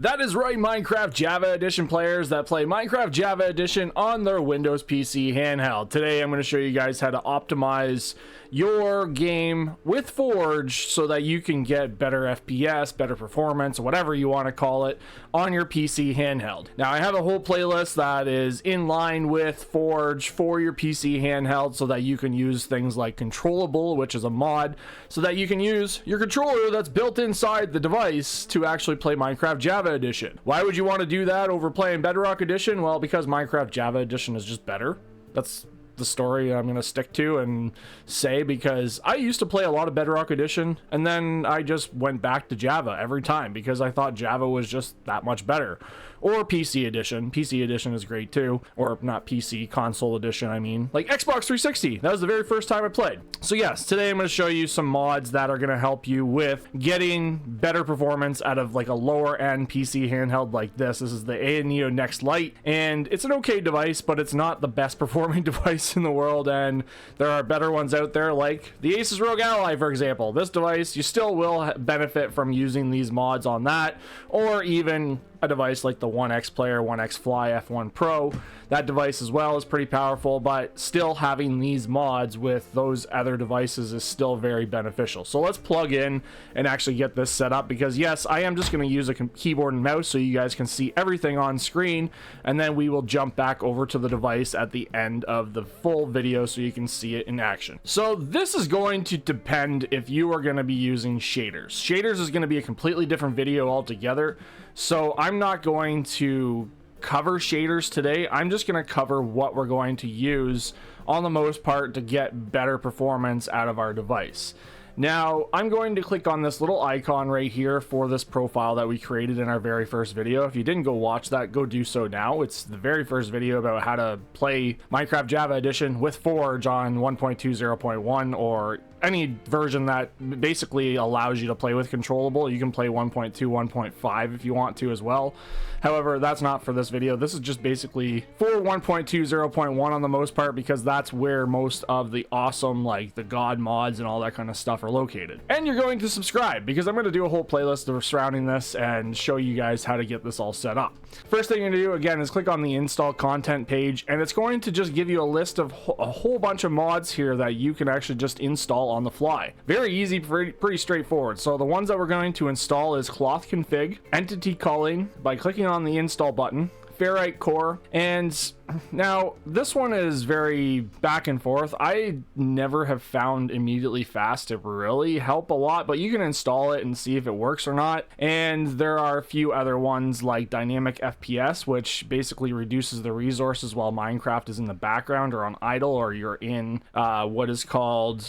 That is right, Minecraft Java Edition players that play Minecraft Java Edition on their Windows PC handheld. Today I'm going to show you guys how to optimize your game with Forge so that you can get better FPS, better performance, whatever you want to call it, on your PC handheld. Now I have a whole playlist that is in line with Forge for your PC handheld so that you can use things like Controllable, which is a mod, so that you can use your controller that's built inside the device to actually play Minecraft Java Edition. Why would you want to do that over playing Bedrock Edition? Well, because Minecraft Java Edition is just better. That's the story I'm gonna stick to and say, because I used to play a lot of Bedrock Edition and then I just went back to Java every time because I thought Java was just that much better. Or PC Edition. PC Edition is great too. Or not PC, Console Edition, I mean. Like Xbox 360. That was the very first time I played. So yes, today I'm going to show you some mods that are going to help you with getting better performance out of like a lower end PC handheld like this. This is the AyaNeo Next Lite. And it's an okay device, but it's not the best performing device in the world. And there are better ones out there like the Asus Rog Ally, for example. This device, you still will benefit from using these mods on that. Or even a device like the OneXPlayer, OneXFly F1 Pro. That device as well is pretty powerful, but still having these mods with those other devices is still very beneficial. So let's plug in and actually get this set up, because yes, I am just going to use a keyboard and mouse so you guys can see everything on screen, and then we will jump back over to the device at the end of the full video so you can see it in action. So this is going to depend if you are going to be using shaders. Shaders is going to be a completely different video altogether. So I'm not going to cover shaders today. I'm just going to cover what we're going to use on the most part to get better performance out of our device. Now, I'm going to click on this little icon right here for this profile that we created in our very first video. If you didn't go watch that, go do so now. It's the very first video about how to play Minecraft Java Edition with Forge on 1.20.1 or any version that basically allows you to play with Controllable. You can play 1.2, 1.5 if you want to as well. However, that's not for this video. This is just basically for 1.20.1 on the most part, because that's where most of the awesome, like the God mods and all that kind of stuff are located. And you're going to subscribe, because I'm going to do a whole playlist surrounding this and show you guys how to get this all set up. First thing you're going to do, again, is click on the install content page, and it's going to just give you a list of a whole bunch of mods here that you can actually just install on the fly. Very easy, pretty straightforward. So the ones that we're going to install is Cloth Config, Entity Culling by clicking on the install button, Ferrite Core, and now this one is very back and forth. I never have found immediately fast to really help a lot, but you can install it and see if it works or not. And there are a few other ones like Dynamic FPS, which basically reduces the resources while Minecraft is in the background or on idle, or you're in what is called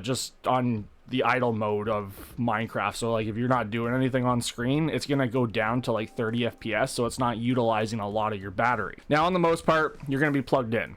just on the idle mode of Minecraft. So like if you're not doing anything on screen, it's gonna go down to like 30 FPS, so it's not utilizing a lot of your battery. Now on the most part, you're gonna be plugged in.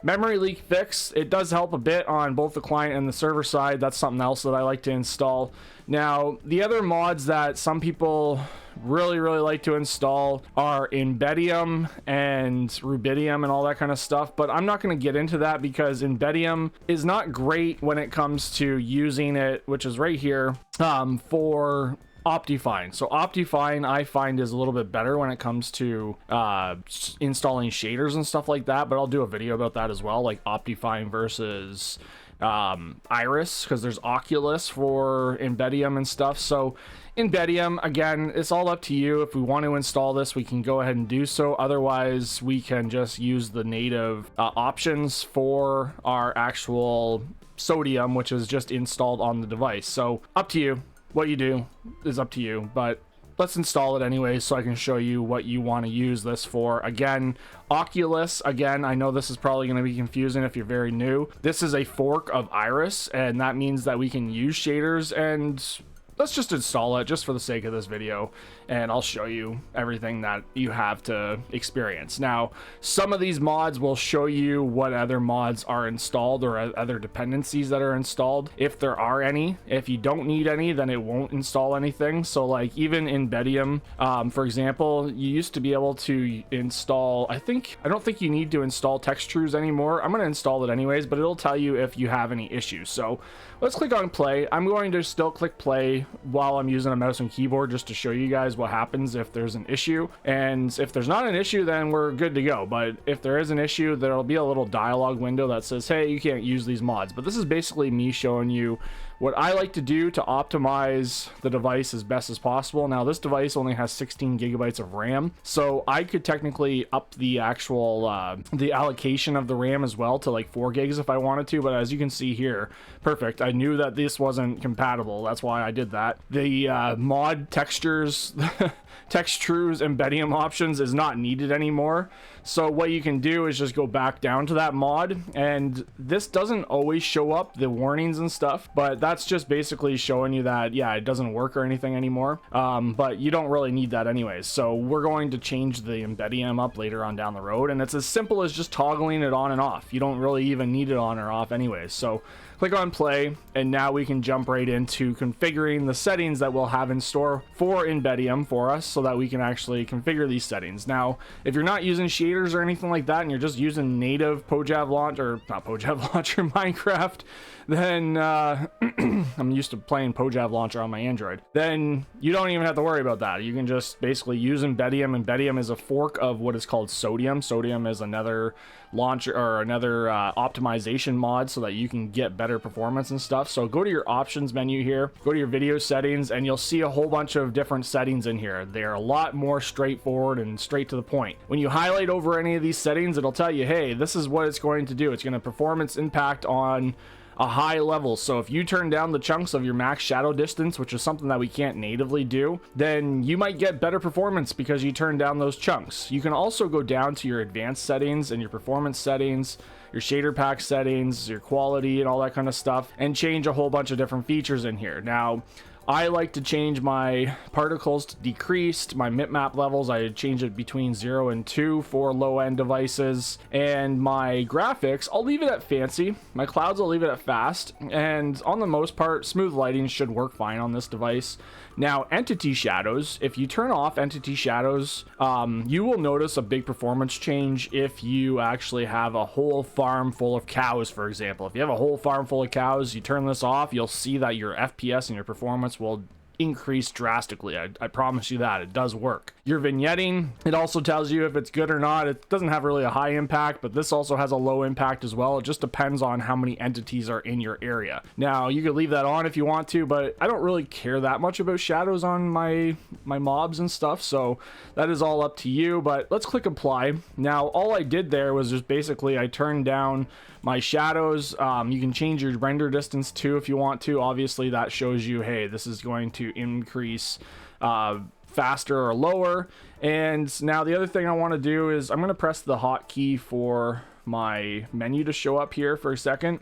Memory leak fix, it does help a bit on both the client and the server side. That's something else that I like to install. Now the other mods that some people really like to install are Embedium and Rubidium and all that kind of stuff, but I'm not going to get into that because Embedium is not great when it comes to using it, which is right here, for Optifine. So Optifine I find is a little bit better when it comes to installing shaders and stuff like that, but I'll do a video about that as well, like Optifine versus Iris, because there's Oculus for Embedium and stuff. So Embedium, again, it's all up to you. If we want to install this, we can go ahead and do so. Otherwise, we can just use the native options for our actual Sodium, which is just installed on the device. So up to you. What you do is up to you, but let's install it anyway so I can show you what you want to use this for. Again, Oculus, again, I know this is probably going to be confusing if you're very new. This is a fork of Iris, and that means that we can use shaders, and let's just install it just for the sake of this video, and I'll show you everything that you have to experience. Now, some of these mods will show you what other mods are installed or other dependencies that are installed, if there are any. If you don't need any, then it won't install anything. So like even in Embedium, for example, you used to be able to install, I don't think you need to install textures anymore. I'm going to install it anyways, but it'll tell you if you have any issues. So let's click on play. I'm going to still click play while I'm using a mouse and keyboard just to show you guys what happens if there's an issue. And if there's not an issue, then we're good to go. But if there is an issue, there'll be a little dialog window that says, hey, you can't use these mods. But this is basically me showing you what I like to do to optimize the device as best as possible. Now, this device only has 16 gigabytes of RAM, so I could technically up the actual the allocation of the RAM as well to like 4 gigs if I wanted to. But as you can see here, perfect. I knew that this wasn't compatible. That's why I did that. The mod textures, textures, embeddium options is not needed anymore. So what you can do is just go back down to that mod, and this doesn't always show up, the warnings and stuff, but that's just basically showing you that, yeah, it doesn't work or anything anymore. But you don't really need that anyways. So we're going to change the embeddium up later on down the road, and it's as simple as just toggling it on and off. You don't really even need it on or off anyways. So click on play, and now we can jump right into configuring the settings that we'll have in store for embeddium for us so that we can actually configure these settings. Now, if you're not using shaders or anything like that and you're just using native PoJav launcher, or not PoJav launcher, Minecraft, then I'm used to playing PoJav launcher on my Android, then you don't even have to worry about that. You can just basically use embeddium. Embeddium is a fork of what is called Sodium. Sodium is another launcher or another optimization mod so that you can get better performance and stuff. So go to your options menu here, go to your video settings, and you'll see a whole bunch of different settings in here. They're a lot more straightforward and straight to the point. When you highlight over any of these settings, it'll tell you, hey, this is what it's going to do. It's going to performance impact on a high level. So if you turn down the chunks of your max shadow distance, which is something that we can't natively do, then you might get better performance because you turn down those chunks. You can also go down to your advanced settings and your performance settings, your shader pack settings, your quality, and all that kind of stuff, and change a whole bunch of different features in here. Now, I like to change my particles to decreased, my bitmap levels, I change it between 0 and 2 for low-end devices, and my graphics, I'll leave it at fancy, my clouds I'll leave it at fast, and on the most part, smooth lighting should work fine on this device. Now, entity shadows, if you turn off entity shadows, you will notice a big performance change if you actually have a whole farm full of cows, for example. If you have a whole farm full of cows, you turn this off, you'll see that your FPS and your performance will increase drastically. I promise you that it does work. Your vignetting, it also tells you if it's good or not. It doesn't have really a high impact, but this also has a low impact as well. It just depends on how many entities are in your area. Now, you could leave that on if you want to, but I don't really care that much about shadows on my mobs and stuff, so that is all up to you. But let's click apply. Now, all I did there was just basically I turned down my shadows. You can change your render distance too if you want to. Obviously, that shows you, hey, this is going to increase faster or lower. And now the other thing I want to do is I'm going to press the hotkey for my menu to show up here for a second.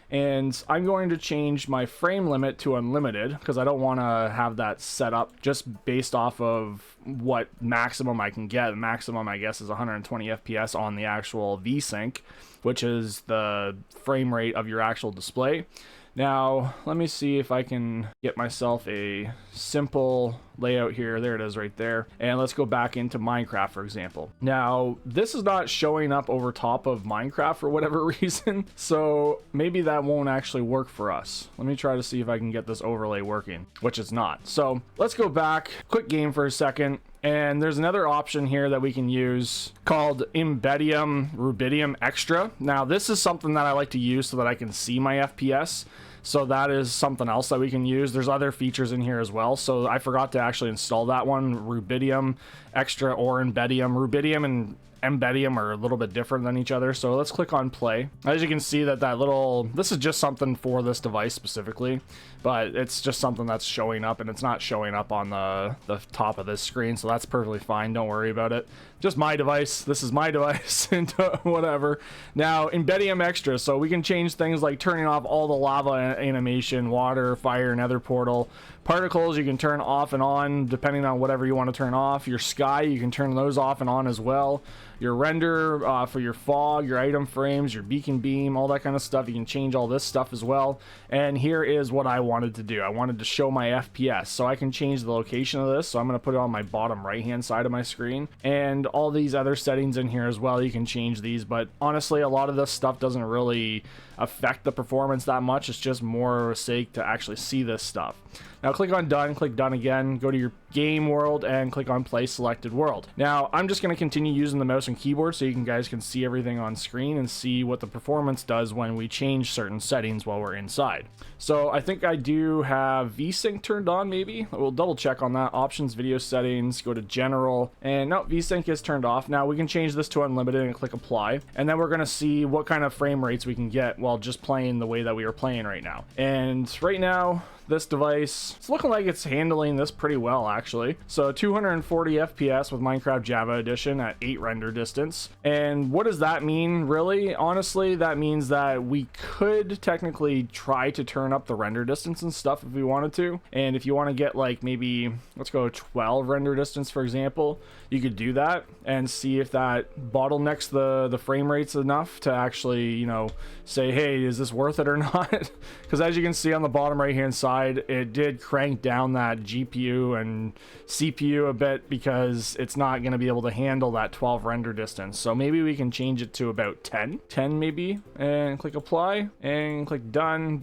And I'm going to change my frame limit to unlimited because I don't want to have that set up just based off of what maximum I can get. The maximum, I guess, is 120 FPS on the actual V-Sync, which is the frame rate of your actual display. Now, let me see if I can get myself a simple layout here. There it is right there. And let's go back into Minecraft, for example. Now, this is not showing up over top of Minecraft for whatever reason, so maybe that won't actually work for us. Let me try to see if I can get this overlay working, which it's not. So let's go back, quick game for a second. And there's another option here that we can use called Embeddium Rubidium Extra. Now, this is something that I like to use so that I can see my FPS. So that is something else that we can use. There's other features in here as well. So I forgot to actually install that one, Rubidium Extra or Embeddium. Rubidium and Embeddium are a little bit different than each other. So let's click on play. As you can see this is just something for this device specifically, but it's just something that's showing up and it's not showing up on the top of this screen. So that's perfectly fine. Don't worry about it. Just my device. This is my device and whatever. Now, Embeddium Extra. So we can change things like turning off all the lava animation, water, fire, nether portal. Particles you can turn off and on depending on whatever you want to turn off. Your sky sky, you can turn those off and on as well. Your render for your fog, your item frames, your beacon beam, all that kind of stuff. You can change all this stuff as well. And here is what I wanted to do. I wanted to show my FPS, so I can change the location of this. So I'm going to put it on my bottom right hand side of my screen, and all these other settings in here as well. You can change these, but honestly a lot of this stuff doesn't really affect the performance that much. It's just more sake to actually see this stuff. Now click on done, click done again, go to your game world and click on play selected world. Now I'm just going to continue using the mouse and keyboard so you guys can see everything on screen and see what the performance does when we change certain settings while we're inside. So I think I do have VSync turned on, maybe. We'll double check on that. Options, video settings, go to general, and no, VSync is turned off. Now we can change this to unlimited and click apply, and then we're going to see what kind of frame rates we can get while just playing the way that we are playing right now. And right now this device, it's looking like it's handling this pretty well actually. So 240 FPS with Minecraft Java Edition at 8 render distance. And what does that mean really? Honestly, that means that we could technically try to turn up the render distance and stuff if we wanted to. And if you want to get like maybe, let's go 12 render distance for example, you could do that and see if that bottlenecks the frame rates enough to actually, you know, say, hey, is this worth it or not? Because as you can see on the bottom right hand side, it did crank down that GPU and CPU a bit because it's not going to be able to handle that 12 render distance. So maybe we can change it to about 10 maybe, and click apply and click done,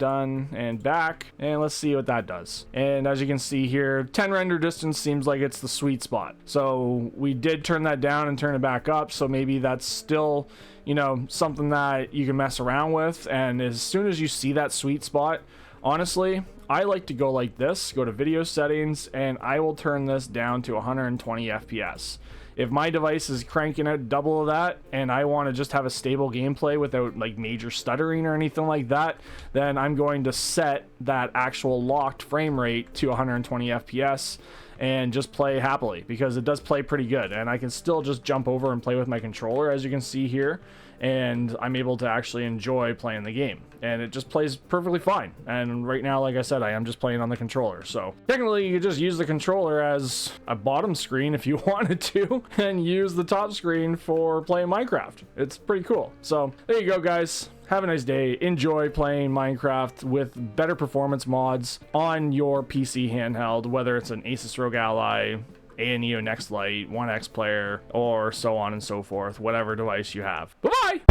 and back, and let's see what that does. And as you can see here, 10 render distance seems like it's the sweet spot. So we did turn that down and turn it back up, so maybe that's still, you know, something that you can mess around with. And as soon as you see that sweet spot, honestly, I like to go like this, go to video settings, and I will turn this down to 120 FPS. If my device is cranking out double of that and I want to just have a stable gameplay without like major stuttering or anything like that, then I'm going to set that actual locked frame rate to 120 FPS and just play happily, because it does play pretty good, and I can still just jump over and play with my controller as you can see here, and I'm able to actually enjoy playing the game, and it just plays perfectly fine. And right now, like I said, I am just playing on the controller, so technically you could just use the controller as a bottom screen if you wanted to and use the top screen for playing Minecraft. It's pretty cool. So there you go, guys. Have a nice day. Enjoy playing Minecraft with better performance mods on your PC handheld, whether it's an Asus Rog Ally, AyaNeo Next Lite, OneXPlayer, or so on and so forth, whatever device you have. Bye-bye!